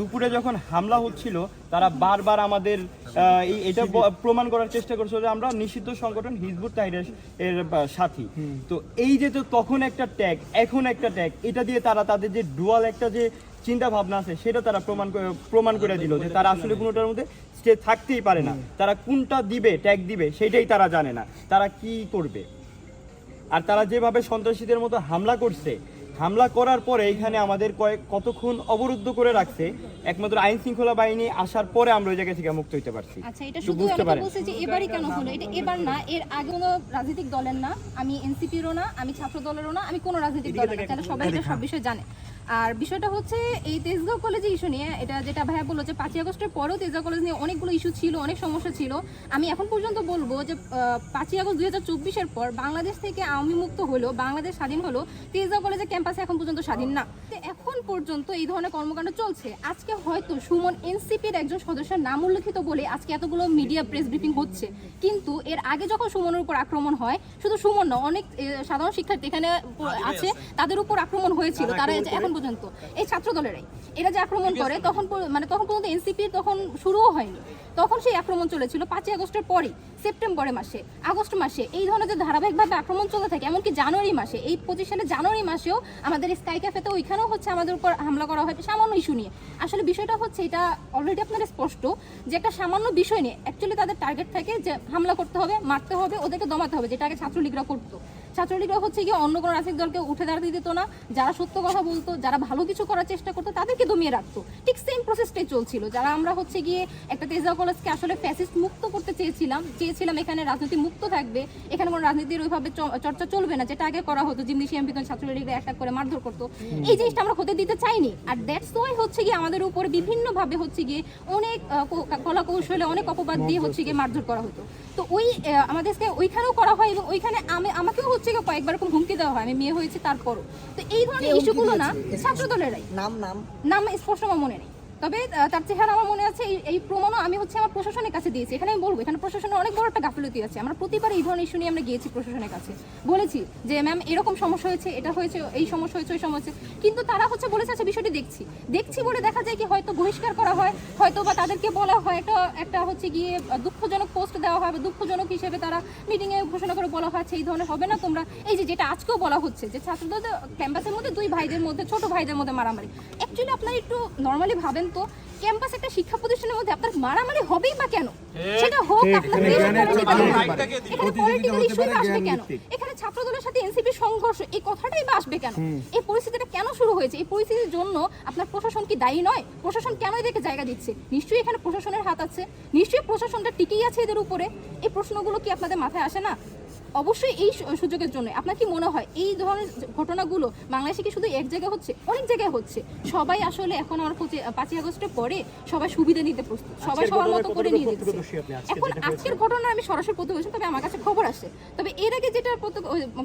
দুপুরে যখন হামলা হচ্ছিল তারা বারবার আমাদের এটা প্রমাণ করার চেষ্টা করছিল যে আমরা নিষিদ্ধ সংগঠন হিজবুত তাহরির এর সাথী। তো এই যে তো তখন একটা ট্যাগ, এখন একটা ট্যাগ, এটা দিয়ে তারা তাদের যে ডুয়াল একটা যে চিন্তা ভাবনা আছে সেটা তারা প্রমাণ করে দিল যে তারা আসলে কোনোটার মধ্যে স্টে থাকতেই পারে না। তারা কোনটা দিবে, ট্যাগ দিবে সেটাই তারা জানে না, তারা কি করবে। আর তারা যেভাবে সন্ত্রাসীদের মতো হামলা করছে, হামলা করার পরে এখানে আমাদের কতক্ষণ অবরুদ্ধ করে রাখছে, একমাত্র আইন শৃঙ্খলা বাহিনী আসার পরে আমরা ওই জায়গা থেকে মুক্ত হতে পারছি। আচ্ছা, এটা শুধু আমি বলছি যে এবারই কেন হলো, এটা এবার না, এর আগে কোনো রাজনৈতিক দলের না, আমি এনসিপিরও না, আমি ছাত্র দলেরও না, আমি কোনো রাজনৈতিক দলের না, তাহলে সবাই এটা সব বিষয় জানে। আর বিষয়টা হচ্ছে এই তেজগাঁও কলেজে ইস্যু নিয়ে, এটা যেটা ভাইয়া বললো যে 5ই আগস্টের পরেও তেজগাঁও কলেজ নিয়ে অনেকগুলো ইস্যু ছিল, অনেক সমস্যা ছিল। আমি এখন পর্যন্ত বলবো যে 5ই আগস্ট 2024-এর পর বাংলাদেশ থেকে আওয়ামী মুক্ত হলো, বাংলাদেশ স্বাধীন হলো, তেজগাঁও কলেজের ক্যাম্পাসে এখন পর্যন্ত স্বাধীন না। এখন পর্যন্ত এই ধরনের কর্মকাণ্ড চলছে। আজকে হয়তো সুমন এনসিপির একজন সদস্যের নাম উল্লেখিত বলে আজকে এতগুলো মিডিয়া প্রেস ব্রিফিং হচ্ছে, কিন্তু এর আগে যখন সুমনের উপর আক্রমণ হয়, শুধু সুমন না, অনেক সাধারণ শিক্ষার্থী এখানে আছে, তাদের উপর আক্রমণ হয়েছিল। তারা এখন পর্যন্ত এই ছাত্র দলেরাই এরা যে আক্রমণ করে, তখন পর্যন্ত এনসিপি তখন শুরুও হয়নি, তখন সেই আক্রমণ চলেছিল 5ই আগস্টের পরেই। সেপ্টেম্বরের মাসে, আগস্ট মাসে এই ধরনের যে ধারাবাহিকভাবে আক্রমণ চলতে থাকে, এমনকি জানুয়ারি মাসে, এই 25 সালের জানুয়ারি মাসেও আমাদের স্কাই ক্যাফেতে ওইখানেও হচ্ছে আমাদের উপর হামলা করা হয় সামান্য ইস্যু নিয়ে। আসলে বিষয়টা হচ্ছে, এটা অলরেডি আপনারা স্পষ্ট যে একটা সামান্য বিষয় নিয়ে অ্যাকচুয়ালি তাদের টার্গেট থাকে যে হামলা করতে হবে, মারতে হবে, ওদেরকে দমাতে হবে, যেটা আগে ছাত্রলীগরা করতো। ছাত্রলীগরা হচ্ছে গিয়ে অন্য কোনো রাজনৈতিক দলকে উঠে দাঁড়াতে দিত না, যারা সত্য কথা বলতো, যারা ভালো কিছু করার চেষ্টা করতো তাদেরকে দমিয়ে রাখতো। ঠিক সেম প্রসেসটাই চলছিল। যারা আমরা হচ্ছে গিয়ে একটা তেজগাঁও কলেজকে আসলে ফ্যাসিস্ট মুক্ত করতে চেয়েছিলাম, এখানে রাজনীতি মুক্ত থাকবে, এখানে কোনো রাজনীতির ওইভাবে চর্চা চলবে না, যেটা আগে করা হতো, জিমনেশিয়াম ভিতরে ছাত্রলীগরা অ্যাটাক করে মারধর করতো, এই জিনিসটা আমরা হতে দিতে চাইনি। আর দ্যাটস ওয়াই হচ্ছে গিয়ে আমাদের উপরে বিভিন্নভাবে হচ্ছে গিয়ে অনেক কলা কৌশলে অনেক অপবাদ দিয়ে হচ্ছে গিয়ে মারধর করা হতো। তো ওই আমাদেরকে ওইখানেও করা হয়, এবং ওইখানে আমাকেও হচ্ছে গিয়ে কয়েকবার এরকম হুমকি দেওয়া হয়, আমি মেয়ে হয়েছি তারপরও। তো এই ধরনের ইস্যুগুলো না ছাত্র দলেরাই, নাম স্পষ্ট আমার মনে নেই, তবে তার চেহারা আমার মনে আছে। এই প্রমাণও আমি হচ্ছে আমার প্রশাসনের কাছে দিয়েছি। এখানে আমি বলবো, এখানে প্রশাসনের অনেক বড় একটা গাফিলতি আছে। আমরা প্রতিবার এই ধরনের ইস্যু নিয়ে আমরা গিয়েছি প্রশাসনের কাছে, বলেছি যে ম্যাম এরকম সমস্যা হয়েছে, এটা হয়েছে, এই সমস্যা হয়েছে, ওই সমস্যা, কিন্তু তারা হচ্ছে বলেছে আচ্ছা বিষয়টি দেখছি বলে দেখা যায় কি হয়তো বহিষ্কার করা হয়, হয়তো বা তাদেরকে বলা হয় একটা হচ্ছে গিয়ে দুঃখজনক পোস্ট দেওয়া হয়, বা দুঃখজনক হিসেবে তারা মিটিংয়ে ঘোষণা করে বলা হয় এই ধরনের হবে না তোমরা। এই যেটা আজকেও বলা হচ্ছে যে ছাত্রদের ক্যাম্পাসের মধ্যে দুই ভাইদের মধ্যে, ছোট ভাইদের মধ্যে মারামারি। অ্যাকচুয়ালি আপনারা একটু নর্মালি ভাবেন তো, ক্যাম্পাস একটা শিক্ষা প্রতিষ্ঠানের মধ্যে আপনার মারামারি হবেই বা কেন? সেটা হোক আপনার আসবে কেন? এখানে ছাত্রদলের সাথে এনসিপি সংঘর্ষ, এই কথাটাই বা আসবে কেন? এই পরিস্থিতিটা কেন শুরু হয়েছে? এই পরিস্থিতির জন্য আপনার প্রশাসন কি দায়ী নয়? প্রশাসন কেন এদেরকে জায়গা দিচ্ছে? নিশ্চয়ই এখানে প্রশাসনের হাত আছে, নিশ্চয়ই প্রশাসনটা টিকেই আছে এদের উপরে। এই প্রশ্নগুলো কি আপনাদের মাথায় আসে না? অবশ্যই এই সুযোগের জন্য। আপনার কি মনে হয় এই ধরনের ঘটনাগুলো বাংলাদেশে কি শুধু এক জায়গায় হচ্ছে? অনেক জায়গায় হচ্ছে। সবাই আসলে এখন আমার 5ই আগস্টের পরে সবাই সুবিধা নিতে প্রস্তুত, সবাই সবার মতো করে নিয়ে দিচ্ছে। এখন আজকের ঘটনা আমি সরাসরি প্রত্যক্ষদর্শী, তবে আমার কাছে খবর আসে, তবে এর আগে যেটা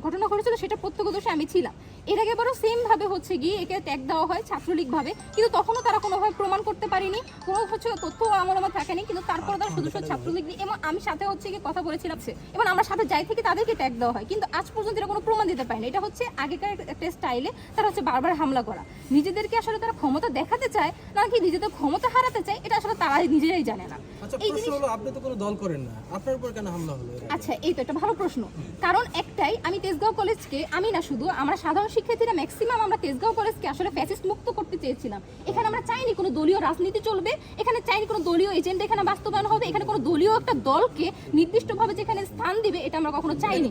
ঘটনা ঘটেছিল সেটা প্রত্যক্ষদর্শী আমি ছিলাম। এর আগে বড় সেম ভাবে হচ্ছে গিয়ে একে ট্যাগ দেওয়া হয় ছাত্রলীগ ভাবে, কিন্তু তখনও তারা কোনোভাবে প্রমাণ করতে পারেনি, কোনো হচ্ছে তথ্য আমার থাকেনি, কিন্তু তারপর তারা শুধু ছাত্রলীগ, এবং আমি সাথে হচ্ছে গিয়ে কথা বলেছিলাম, এবং আমরা সাথে যাই থেকে তাদেরকে ট্যাগ দেওয়া হয়, কিন্তু আজ পর্যন্ত এটা কোনো প্রমাণ দিতে পারেনি। এটা হচ্ছে আগেকার একটা স্টাইলে তারা হচ্ছে বারবার হামলা করা। নিজেদেরকে আসলে তারা ক্ষমতা দেখাতে চায় নাকি নিজেদের ক্ষমতা হারাতে চায়, এটা আসলে তারা নিজেরাই জানে না। এই জিনিস আপনি তো কোনো দল করেন না, আপনার উপর কেন হামলা হলো? আচ্ছা, এই তো একটা ভালো প্রশ্ন। কারণ একটাই, আমি তেজগাঁও কলেজকে, আমি না শুধু, আমরা সাধারণ শিক্ষার্থীরা ম্যাক্সিমাম আমরা তেজগাঁও কলেজকে আসলে ফ্যাসিস্ট মুক্ত করতে চেয়েছিলাম। এখানে আমরা চাইনি কোনো দলীয় রাজনীতি চলবে, এখানে চাইনি কোনো দলীয় এজেন্ডা এখানে বাস্তবায়ন হবে, এখানে কোনো দলীয় একটা দলকে নির্দিষ্টভাবে যেখানে স্থান দিবে এটা আমরা কখনো চাইনি।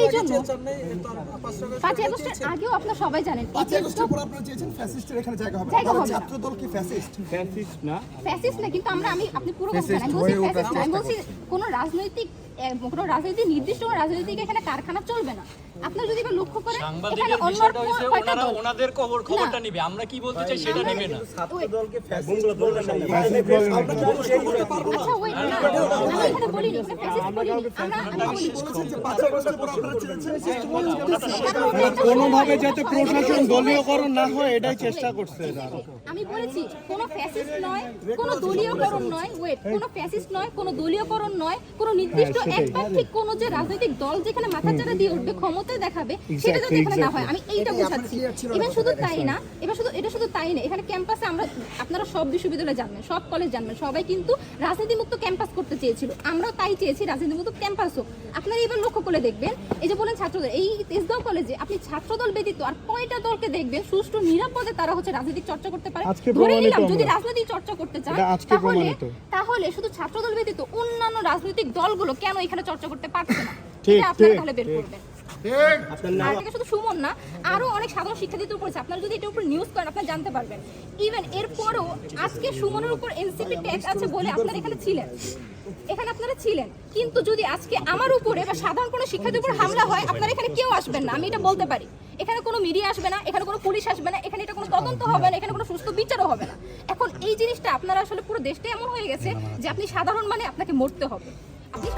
এই জন্য 5ই আগস্টের আগেও আপনারা সবাই জানেন ফ্যাসিস্ট না, কিন্তু আপনি পুরো কথা জানেন, আমি বলছি কোনো রাজনৈতিক নির্দিষ্ট রাজনৈতিক এখানে কারখানা চলবে না। আপনারা যদি লক্ষ্য করেন এখানে অন্য ওনাদের খবরটা নিবে, আমরা কি বলতে চাই সেটা নেবে না। আচ্ছা, ওই এখানে বলিনি, ফ্যাসিস্ট বলিনি, কোনোভাবে যাতে প্রশাসন দলীয়করণ না হয় এটাই চেষ্টা করছে। আমি বলেছি কোনো ফ্যাসিস্ট নয়, কোনো দলীয়করণ নয়, কোনো ফ্যাসিস্ট নয়, কোনো দলীয়করণ নয়, কোনো নির্দিষ্ট একবার ঠিক কোন যে রাজনৈতিক দল যেখানে মাথাচাড়া দিয়ে উঠবে ক্ষমতায় দেখাবে সেটা যাতে এখানে না হয় আমি এইটা বোঝাচ্ছি। এবার শুধু তাই না, এটা শুধু তাই না, এখানে ক্যাম্পাসে আপনারা সব বিশ্ববিদ্যালয়ে জানবেন, সব কলেজ জানবেন, সবাই কিন্তু রাজনীতিমুক্ত ক্যাম্পাস করতে চেয়েছিল, আমরাও তাই চেয়েছি রাজনীতিমুক্ত ক্যাম্পাস হোক। আপনারা এবার লক্ষ্য করে দেখবেন, এই যে বলেন ছাত্রদের, এই তেজগাঁও কলেজে আপনি ছাত্রদল ব্যতীত আর কয়টা দলকে দেখবেন সুষ্ঠু নিরাপদে তারা হচ্ছে রাজনৈতিক চর্চা করতে পারে। ধরে নিলাম যদি রাজনৈতিক চর্চা করতে চান তাহলে শুধু ছাত্রদল ব্যতীত অন্যান্য রাজনৈতিক দলগুলো কেন এখানে চর্চা করতে পারছে না, এটা আপনারা তাহলে বের করবেন। আর এটা শুধু সুমন না, আরো অনেক সাধারণ শিক্ষার্থীদের উপর আছে, আপনারা যদি এটার উপর নিউজ করেন আপনারা জানতে পারবেন। ইভেন এরপরও আজকে সুমনের উপর এনসিপি ট্যাগ আছে বলে আপনারা এখানে ছিলেন, কিন্তু যদি আজকে আমার উপরে বা সাধারণ কোনো শিক্ষার্থীর উপর হামলা হয় আপনারা এখানে কেউ আসবেন না, আমি এটা বলতে পারি। এখানে কোনো মিডিয়া আসবে না, এখানে কোনো পুলিশ আসবে না, এখানে এটা কোনো তদন্ত হবে না, এখানে কোনো সুস্থ বিচারও হবে না। এখন এই জিনিসটা আপনারা আসলে পুরো দেশটা এমন হয়ে গেছে যে আপনি সাধারণ মানে আপনাকে মরতে হবে। আপনি